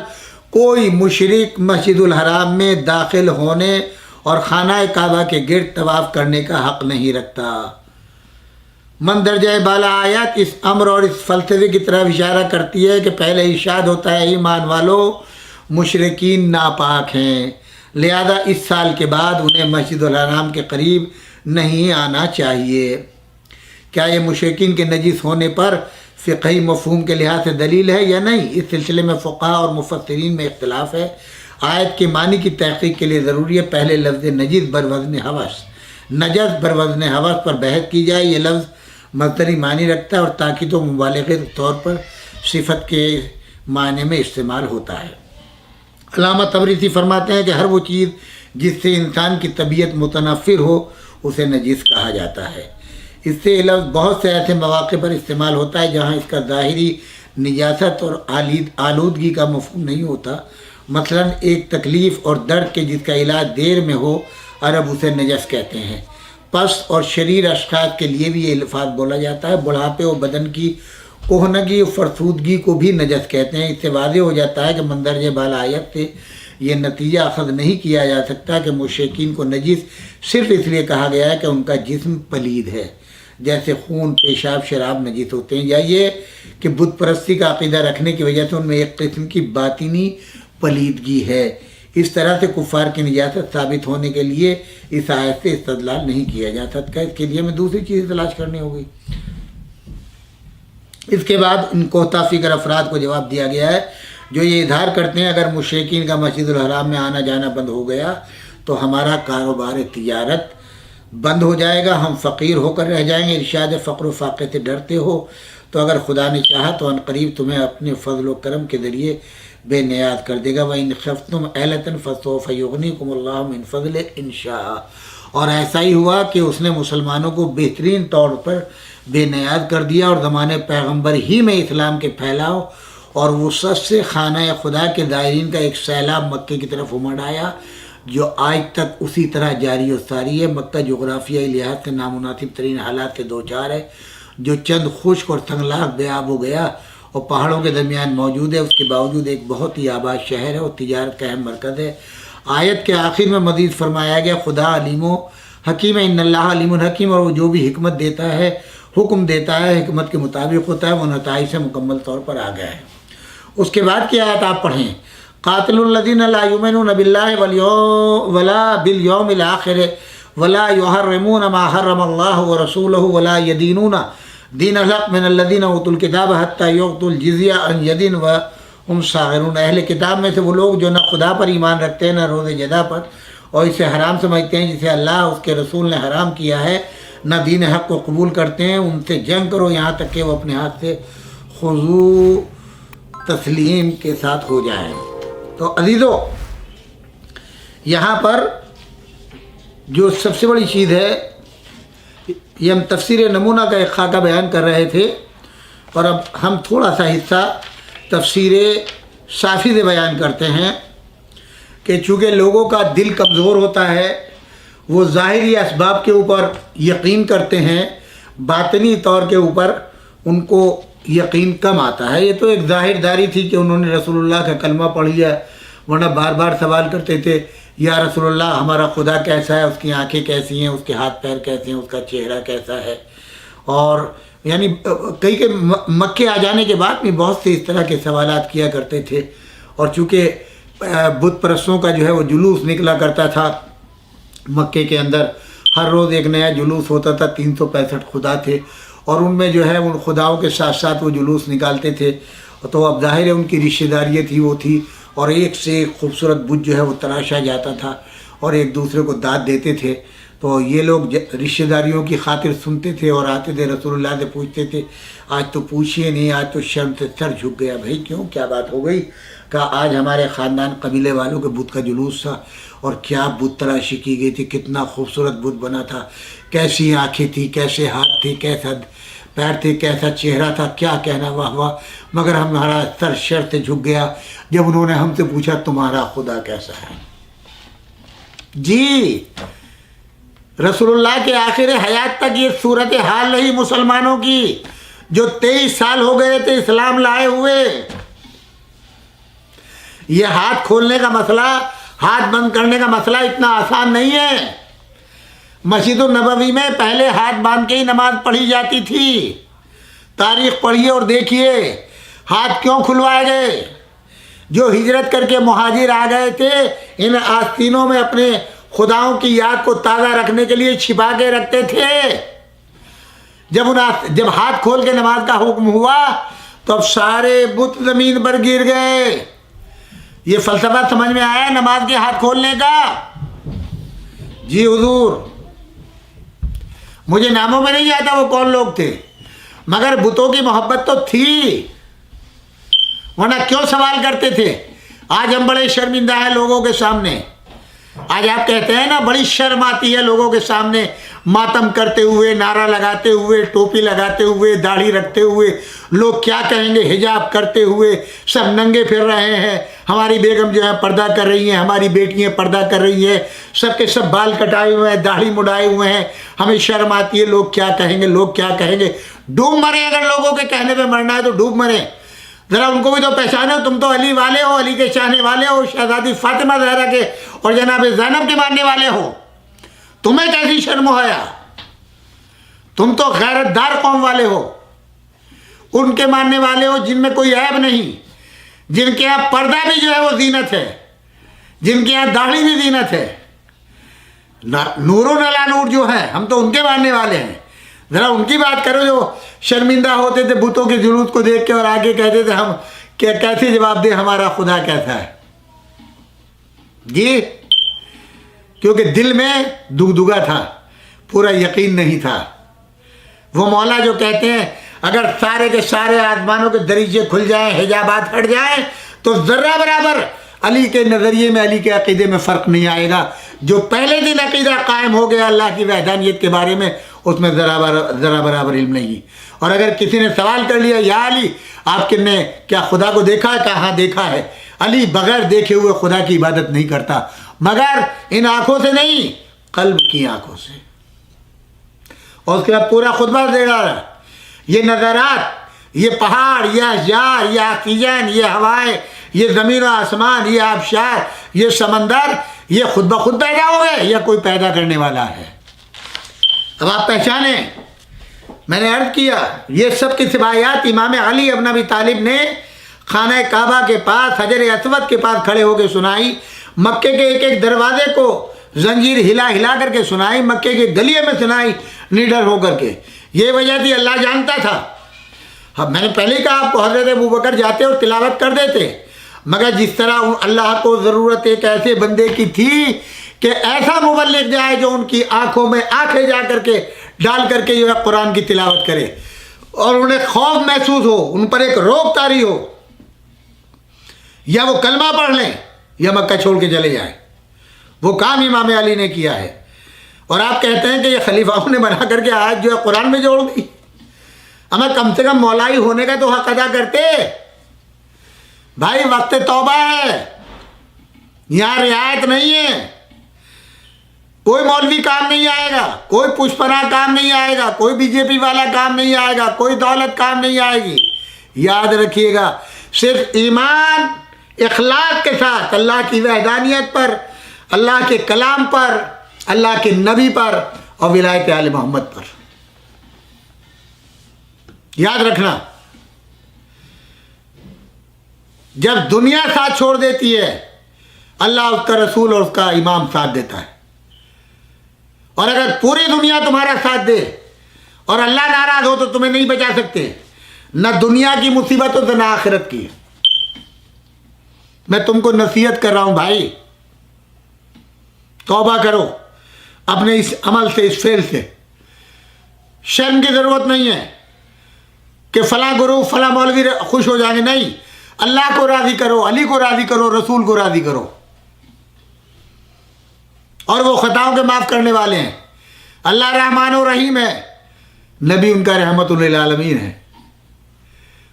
کوئی مشرک مسجد الحرام میں داخل ہونے اور خانہ کعبہ کے گرد طواف کرنے کا حق نہیں رکھتا. مندرجہ بالا آیت اس امر اور اس فلسفے کی طرف اشارہ کرتی ہے کہ پہلے ارشاد ہوتا ہے ایمان والو مشرکین ناپاک ہیں، لہذا اس سال کے بعد انہیں مسجد الحرام کے قریب نہیں آنا چاہیے. کیا یہ مشرکین کے نجس ہونے پر فقہی مفہوم کے لحاظ سے دلیل ہے یا نہیں؟ اس سلسلے میں فقہاء اور مفسرین میں اختلاف ہے۔ آیت کے معنی کی تحقیق کے لیے ضروری ہے پہلے لفظ نجس بروزن حوس، نجس بروزن حوس پر بحث کی جائے۔ یہ لفظ مصدری معنی رکھتا ہے اور تاکید و مبالغے کے طور پر صفت کے معنی میں استعمال ہوتا ہے۔ علامہ طبرسی فرماتے ہیں کہ ہر وہ چیز جس سے انسان کی طبیعت متنفر ہو اسے نجس کہا جاتا ہے۔ اس سے یہ لفظ بہت سے ایسے مواقع پر استعمال ہوتا ہے جہاں اس کا ظاہری نجاست اور آلودگی کا مفہوم نہیں ہوتا۔ مثلا ایک تکلیف اور درد کے جس کا علاج دیر میں ہو، عرب اسے نجس کہتے ہیں۔ پست اور شریر اشخاص کے لیے بھی یہ الفاظ بولا جاتا ہے۔ بڑھاپے اور بدن کی کہنگی اور فرسودگی کو بھی نجس کہتے ہیں۔ اس سے واضح ہو جاتا ہے کہ مندرجہ بالا آیت سے یہ نتیجہ اخذ نہیں کیا جا سکتا کہ مشرکین کو نجس صرف اس لیے کہا گیا ہے کہ ان کا جسم پلید ہے، جیسے خون، پیشاب، شراب نجس ہوتے ہیں، یا یہ کہ بت پرستی کا عقیدہ رکھنے کی وجہ سے ان میں ایک قسم کی باطنی پلیدگی ہے۔ اس طرح سے کفار کی نجاست ثابت ہونے کے لیے اس آیت سے استدلال نہیں کیا جا سکتا۔ اس کے لیے ہمیں دوسری چیز تلاش کرنی ہوگی۔ اس کے بعد ان کوتا فکر افراد کو جواب دیا گیا ہے جو یہ اظہار کرتے ہیں اگر مشرکین کا مسجد الحرام میں آنا جانا بند ہو گیا تو ہمارا کاروبار تجارت بند ہو جائے گا، ہم فقیر ہو کر رہ جائیں گے۔ ارشاد فقر و فاقے سے ڈرتے ہو تو اگر خدا نے چاہا تو عنقریب تمہیں اپنے فضل و کرم کے ذریعے بے نیاز کر دے گا۔ وَإِنْ خِفْتُمْ عَيْلَةً فَسَوْفَ يُغْنِيكُمُ اللَّهُ مِنْ فَضْلِهِ إِنْ شَاءَ۔ اور ایسا ہی ہوا کہ اس نے مسلمانوں کو بہترین طور پر بے نیاز کر دیا اور زمانے پیغمبر ہی میں اسلام کے پھیلاؤ اور وسعت سے خانہ خدا کے دائرین کا ایک سیلاب مکے کی طرف امڑ آیا جو آج تک اسی طرح جاری و ساری ہے۔ مکہ جغرافیائی لحاظ سے نامناسب ترین حالات سے دوچار ہے، جو چند خشک اور تنگلاق بے آب ہو گیا اور پہاڑوں کے درمیان موجود ہے۔ اس کے باوجود ایک بہت ہی آباد شہر ہے اور تجارت کا اہم مرکز ہے۔ آیت کے آخر میں مزید فرمایا گیا خدا علیم و حکیم ہے، ان اللہ علیم الحکیم، اور وہ جو بھی حکمت دیتا ہے، حکم دیتا ہے، حکمت کے مطابق ہوتا ہے، وہ نتائج سے مکمل طور پر آ گیا ہے۔ اس کے بعد کی آیت آپ پڑھیں، قاتل الذین لا یؤمنون باللہ ولا بالیوم الآخر ولا یحرمون ما حرم اللہ ورسولہ ولا یدینون دین الحق من الذین اوتوا الکتاب حتی یعطوا الجزیہ عن ید وہم صاغرون۔ اہل کتاب میں سے وہ لوگ جو نہ خدا پر ایمان رکھتے ہیں نہ روز جزا پر اور اسے حرام سمجھتے ہیں جسے اللہ اس کے رسول نے حرام کیا ہے، نہ دین حق کو قبول کرتے ہیں، ان سے جنگ کرو یہاں تک کہ وہ اپنے ہاتھ سے خضوع تسلیم کے ساتھ ہو جائیں۔ تو عزیزو، یہاں پر جو سب سے بڑی چیز ہے، یہ ہم تفسیر نمونہ کا ایک خاکہ بیان کر رہے تھے اور اب ہم تھوڑا سا حصہ تفسیر صافی سے بیان کرتے ہیں کہ چونکہ لوگوں کا دل کمزور ہوتا ہے، وہ ظاہری اسباب کے اوپر یقین کرتے ہیں، باطنی طور کے اوپر ان کو یقین کم آتا ہے۔ یہ تو ایک ظاہر داری تھی کہ انہوں نے رسول اللہ کا کلمہ پڑھ لیا، ورنہ بار بار سوال کرتے تھے یا رسول اللہ ہمارا خدا کیسا ہے، اس کی آنکھیں کیسی ہیں، اس کے ہاتھ پیر کیسے ہیں، اس کا چہرہ کیسا ہے۔ اور یعنی کئی کے مکے آ جانے کے بعد بھی بہت سے اس طرح کے سوالات کیا کرتے تھے، اور چونکہ بت پرستوں کا جو ہے وہ جلوس نکلا کرتا تھا مکے کے اندر، ہر روز ایک نیا جلوس ہوتا تھا، 365 خدا تھے اور ان میں جو ہے ان خداؤں کے ساتھ ساتھ وہ جلوس نکالتے تھے، تو اب ظاہر ہے ان کی رشتہ داریت تھی وہ تھی، اور ایک سے ایک خوبصورت بت جو ہے وہ تراشا جاتا تھا اور ایک دوسرے کو داد دیتے تھے۔ تو یہ لوگ رشتہ داریوں کی خاطر سنتے تھے اور آتے تھے رسول اللہ سے پوچھتے تھے، آج تو پوچھیے نہیں، آج تو شرم سے سر جھک گیا۔ بھائی کیوں، کیا بات ہو گئی؟ کہا آج ہمارے خاندان قبیلے والوں کے بت کا جلوس تھا اور کیا بت تراشی کی گئی تھی، کتنا خوبصورت بت بنا تھا، کیسی آنکھیں تھی، کیسے ہاتھ تھے، کیسا پیر تھے، کیسا چہرہ تھا، کیا کہنا، واہ واہ، مگر ہمارا سر شر سے جھک گیا جب انہوں نے ہم سے پوچھا تمہارا خدا کیسا ہے۔ جی رسول اللہ کے آخر حیات تک یہ صورت حال رہی مسلمانوں کی، جو 23 سال ہو گئے تھے اسلام لائے ہوئے۔ یہ ہاتھ کھولنے کا مسئلہ، ہاتھ بند کرنے کا مسئلہ اتنا آسان نہیں ہے۔ مسجد النبوی میں پہلے ہاتھ باندھ کے ہی نماز پڑھی جاتی تھی۔ تاریخ پڑھیے اور دیکھیے ہاتھ کیوں کھلوائے گئے۔ جو ہجرت کر کے مہاجر آ گئے تھے، ان آستینوں میں اپنے خداؤں کی یاد کو تازہ رکھنے کے لیے چھپا کے رکھتے تھے، جب ہاتھ کھول کے نماز کا حکم ہوا تو اب سارے بت زمین پر گر گئے. یہ فلسفہ سمجھ میں آیا نماز کے ہاتھ کھولنے کا؟ جی حضور، مجھے ناموں میں نہیں آتا وہ کون لوگ تھے، مگر بتوں کی محبت تو تھی، ورنہ کیوں سوال کرتے تھے؟ آج ہم بڑے شرمندہ ہیں لوگوں کے سامنے. آج آپ کہتے ہیں نا بڑی شرم آتی ہے لوگوں کے سامنے ماتم کرتے ہوئے، نعرہ لگاتے ہوئے، ٹوپی لگاتے ہوئے، داڑھی رکھتے ہوئے. لوگ کیا کہیں گے حجاب کرتے ہوئے سب ننگے پھر رہے ہیں. ہماری بیگم جو ہے پردہ کر رہی ہیں، ہماری بیٹیاں پردہ کر رہی ہیں، سب کے سب بال کٹائے ہوئے ہیں، داڑھی مڈائے ہوئے ہیں. ہمیں شرم آتی ہے، لوگ کیا کہیں گے، لوگ کیا کہیں گے. ڈوب مرے، اگر لوگوں کے کہنے پہ مرنا ہے تو ڈوب مرے. ذرا ان کو بھی تو پہچانو، تم تو علی والے ہو، علی کے چاہنے والے ہو، شہزادی فاطمہ زہرا کے اور جناب زینب کے ماننے والے ہو. تمہیں کیسی شرم و حیا؟ تم تو غیرت دار قوم والے ہو، ان کے ماننے والے ہو جن میں کوئی عیب نہیں، جن کے یہاں پردہ بھی جو ہے وہ زینت ہے، جن کے یہاں داڑھی بھی زینت ہے. نور و نلا نور جو ہے، ہم تو ان کے ماننے والے ہیں. ذرا ان کی بات کرو جو شرمندہ ہوتے تھے بتوں کے جلوس کو دیکھ کے اور آگے کہتے تھے ہم کیسے جواب دیں ہمارا خدا کیسا ہے. جی، کیونکہ دل میں دگدگا تھا، پورا یقین نہیں تھا. وہ مولا جو کہتے ہیں اگر سارے کے سارے آسمانوں کے دریچے کھل جائیں، حجابات ہٹ جائیں، تو ذرہ برابر علی کے نظریے میں، علی کے عقیدے میں فرق نہیں آئے گا. جو پہلے دن عقیدہ قائم ہو گیا اللہ کی وحدانیت کے بارے میں، اس میں ذرا برابر علم نہیں. اور اگر کسی نے سوال کر لیا یا علی آپ نے کیا خدا کو دیکھا ہے؟ کہاں دیکھا ہے. علی بغیر دیکھے ہوئے خدا کی عبادت نہیں کرتا، مگر ان آنکھوں سے نہیں، قلب کی آنکھوں سے. اور اس کے بعد پورا خطبہ دے رہا، یہ نظارات، یہ پہاڑ، یہ اشجار، یہ آکسیجن، یہ ہوائیں، یہ زمین و آسمان، یہ آبشار، یہ سمندر، یہ خود بخود پیدا ہو گئے یا کوئی پیدا کرنے والا ہے؟ اب آپ پہچانیں. میں نے عرض کیا یہ سب کی سبایات امام علی ابن ابی طالب نے خانہ کعبہ کے پاس حجر اسود کے پاس کھڑے ہو کے سنائی. مکے کے ایک ایک دروازے کو زنجیر ہلا ہلا کر کے سنائی، مکے کے گلیے میں سنائی نڈر ہو کر کے. یہ وجہ تھی اللہ جانتا تھا. اب میں نے پہلے کہا آپ کو حضرت ابوبکر جاتے اور تلاوت کر دیتے، مگر جس طرح اللہ کو ضرورت ایک ایسے بندے کی تھی کہ ایسا مبلغ جائے جو ان کی آنکھوں میں آنکھیں جا کر کے ڈال کر کے جو ہے قرآن کی تلاوت کرے اور انہیں خوف محسوس ہو، ان پر ایک روک طاری ہو، یا وہ کلمہ پڑھ لیں یا مکہ چھوڑ کے چلے جائیں. وہ کام امام علی نے کیا ہے. اور آپ کہتے ہیں کہ یہ خلیفاؤں نے بنا کر کے آج جو ہے قرآن میں جوڑ دی. ہمیں کم سے کم مولائی ہونے کا تو حق ادا کرتے. بھائی وقت توبہ ہے، یہاں رعایت نہیں ہے. کوئی مولوی کام نہیں آئے گا، کوئی پشپنا کام نہیں آئے گا، کوئی بی جے پی والا کام نہیں آئے گا، کوئی دولت کام نہیں آئے گی. یاد رکھیے گا، صرف ایمان اخلاق کے ساتھ اللہ کی وحدانیت پر، اللہ کے کلام پر، اللہ کے نبی پر اور ولایت آل محمد پر. یاد رکھنا، جب دنیا ساتھ چھوڑ دیتی ہے اللہ اس کا رسول اور اس کا امام ساتھ دیتا ہے. اور اگر پوری دنیا تمہارا ساتھ دے اور اللہ ناراض ہو تو تمہیں نہیں بچا سکتے، نہ دنیا کی مصیبت ہو تو نہ آخرت کی. میں تم کو نصیحت کر رہا ہوں بھائی، توبہ کرو اپنے اس عمل سے، اس فعل سے. شرم کی ضرورت نہیں ہے کہ فلاں گرو فلاں مولوی خوش ہو جائیں گے. نہیں، اللہ کو راضی کرو، علی کو راضی کرو، رسول کو راضی کرو. اور وہ خطاؤں کے معاف کرنے والے ہیں. اللہ رحمان و رحیم ہے، نبی ان کا رحمت للعالمین ہے.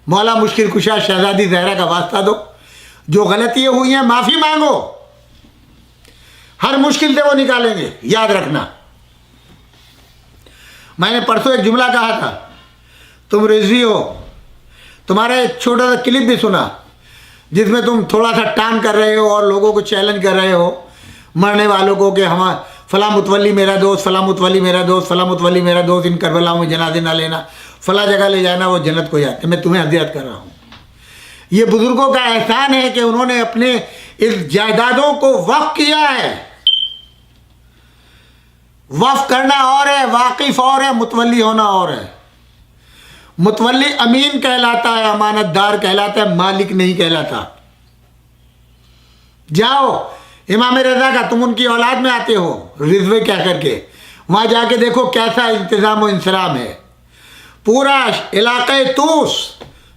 مولا مشکل کشا شہزادی زہرا کا واسطہ دو، جو غلطیاں ہوئی ہیں معافی مانگو، ہر مشکل سے وہ نکالیں گے. یاد رکھنا، میں نے پرسوں ایک جملہ کہا تھا، تم رضوی ہو. تمہارا ایک چھوٹا سا کلپ بھی سنا جس میں تم تھوڑا سا ٹانگ کر رہے ہو اور لوگوں کو چیلنج کر رہے ہو، مرنے والوں کو، کہ ہم فلاں متولی میرا دوست، فلاں متولی میرا دوست، فلاں متولی میرا دوست، ان کربلاؤں میں جنازے نہ لینا، فلاں جگہ لے جانا، وہ جنت کو جاتے. میں تمہیں ہدایت کر رہا ہوں. یہ بزرگوں کا احسان ہے کہ انہوں نے اپنے اس جائیدادوں کو وقف کیا ہے. وقف کرنا اور ہے، واقف اور ہے، متولی ہونا اور ہے. متولی امین کہلاتا ہے، امانت دار کہلاتا ہے، مالک نہیں کہلاتا۔ جاؤ امام رضا کا، تم ان کی اولاد میں آتے ہو، رضوے کہہ کر کے، وہاں جا کے دیکھو کیسا انتظام و انصرام ہے۔ پورا علاقہ توس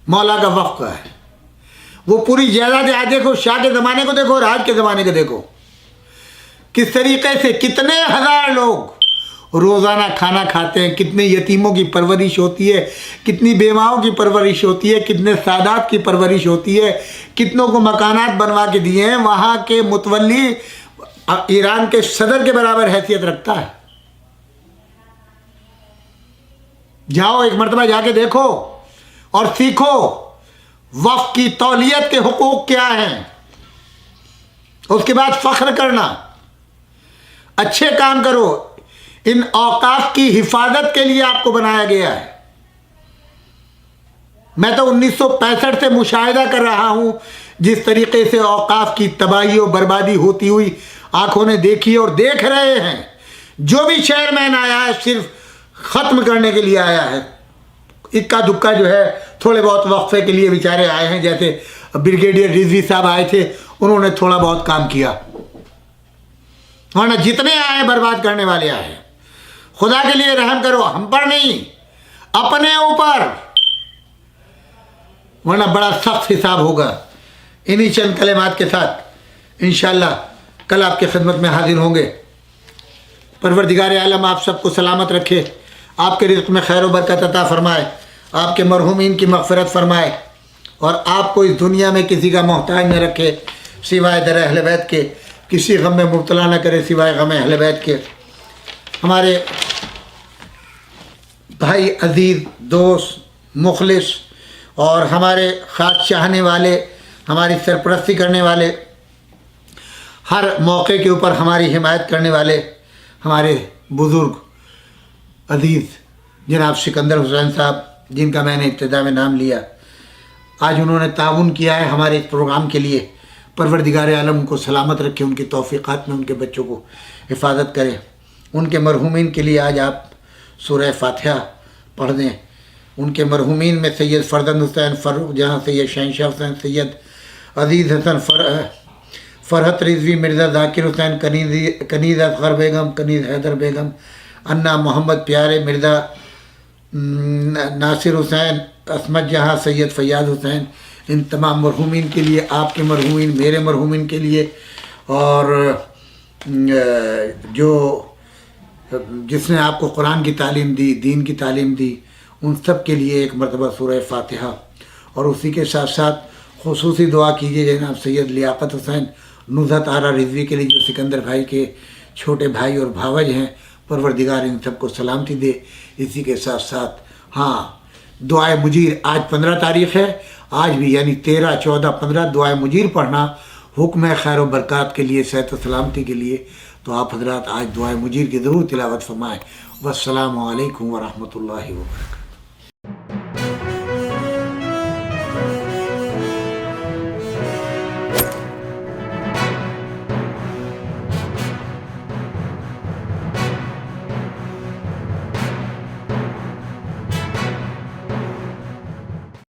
مولا کا وقف کا ہے، وہ پوری جائیداد آج دیکھو، شاہ کے زمانے کو دیکھو اور آج کے زمانے کو دیکھو، کس طریقے سے کتنے ہزار لوگ روزانہ کھانا کھاتے ہیں، کتنے یتیموں کی پرورش ہوتی ہے، کتنی بیواؤں کی پرورش ہوتی ہے، کتنے سادات کی پرورش ہوتی ہے، کتنوں کو مکانات بنوا کے دیے ہیں۔ وہاں کے متولی ایران کے صدر کے برابر حیثیت رکھتا ہے۔ جاؤ ایک مرتبہ جا کے دیکھو اور سیکھو وقف کی تولیت کے حقوق کیا ہیں، اس کے بعد فخر کرنا، اچھے کام کرو۔ ان اوقاف کی حفاظت کے لیے آپ کو بنایا گیا ہے۔ میں تو 1965 سے مشاہدہ کر رہا ہوں جس طریقے سے اوقاف کی تباہی و بربادی ہوتی ہوئی آنکھوں نے دیکھی اور دیکھ رہے ہیں۔ جو بھی چیئرمین آیا ہے صرف ختم کرنے کے لیے آیا ہے، اکا دکا جو ہے تھوڑے بہت وقفے کے لیے بیچارے آئے ہیں، جیسے بریگیڈیئر رضوی صاحب آئے تھے، انہوں نے تھوڑا بہت کام کیا، ورنہ جتنے آئے برباد کرنے والے آئے۔ خدا کے لیے رحم کرو، ہم پر نہیں، اپنے اوپر، ورنہ بڑا سخت حساب ہوگا۔ انہی چند کلمات کے ساتھ انشاءاللہ کل آپ کی خدمت میں حاضر ہوں گے۔ پروردگار عالم آپ سب کو سلامت رکھے، آپ کے رزق میں خیر و برکت عطا فرمائے، آپ کے مرحومین کی مغفرت فرمائے، اور آپ کو اس دنیا میں کسی کا محتاج نہ رکھے سوائے در اہل بیت کے، کسی غم میں مبتلا نہ کرے سوائے غم اہل بیت کے۔ ہمارے بھائی عزیز، دوست، مخلص اور ہمارے خاص چاہنے والے، ہماری سرپرستی کرنے والے، ہر موقع کے اوپر ہماری حمایت کرنے والے ہمارے بزرگ عزیز جناب سکندر حسین صاحب، جن کا میں نے ابتدا میں نام لیا، آج انہوں نے تعاون کیا ہے ہمارے اس پروگرام کے لیے۔ پروردگار عالم ان کو سلامت رکھے، ان کی توفیقات میں ان کے بچوں کو حفاظت کرے۔ ان کے مرحومین کے لیے آج آپ سورہ فاتحہ پڑھ دیں۔ ان کے مرحومین میں سید فرزند حسین فاروق جہاں، سید شہنشاہ حسین، سید عزیز حسن فرحت رضوی، مرزا ذاکر حسین، کنیز اصغر بیگم، کنیز حیدر بیگم، انا محمد پیارے، مرزا ناصر حسین، عصمت جہاں، سید فیاض حسین، ان تمام مرحومین کے لیے، آپ کے مرحومین، میرے مرحومین کے لیے، اور جو جس نے آپ کو قرآن کی تعلیم دی، دین کی تعلیم دی، ان سب کے لیے ایک مرتبہ سورہ فاتحہ، اور اسی کے ساتھ ساتھ خصوصی دعا کیجیے جناب سید لیاقت حسین نزہت آرا رضوی کے لیے، جو سکندر بھائی کے چھوٹے بھائی اور بھاوج ہیں۔ پروردگار ان سب کو سلامتی دے۔ اسی کے ساتھ ساتھ ہاں، دعائے مجیر آج 15 تاریخ ہے، آج بھی یعنی 13، 14، 15 دعائے مجیر پڑھنا حکم ہے خیر و برکات کے لیے، صحت و سلامتی کے لیے۔ تو آپ حضرات آج دعائے مجیر کی ضرور تلاوت فرمائیں۔ والسلام علیکم ورحمۃ اللہ وبرکاتہ۔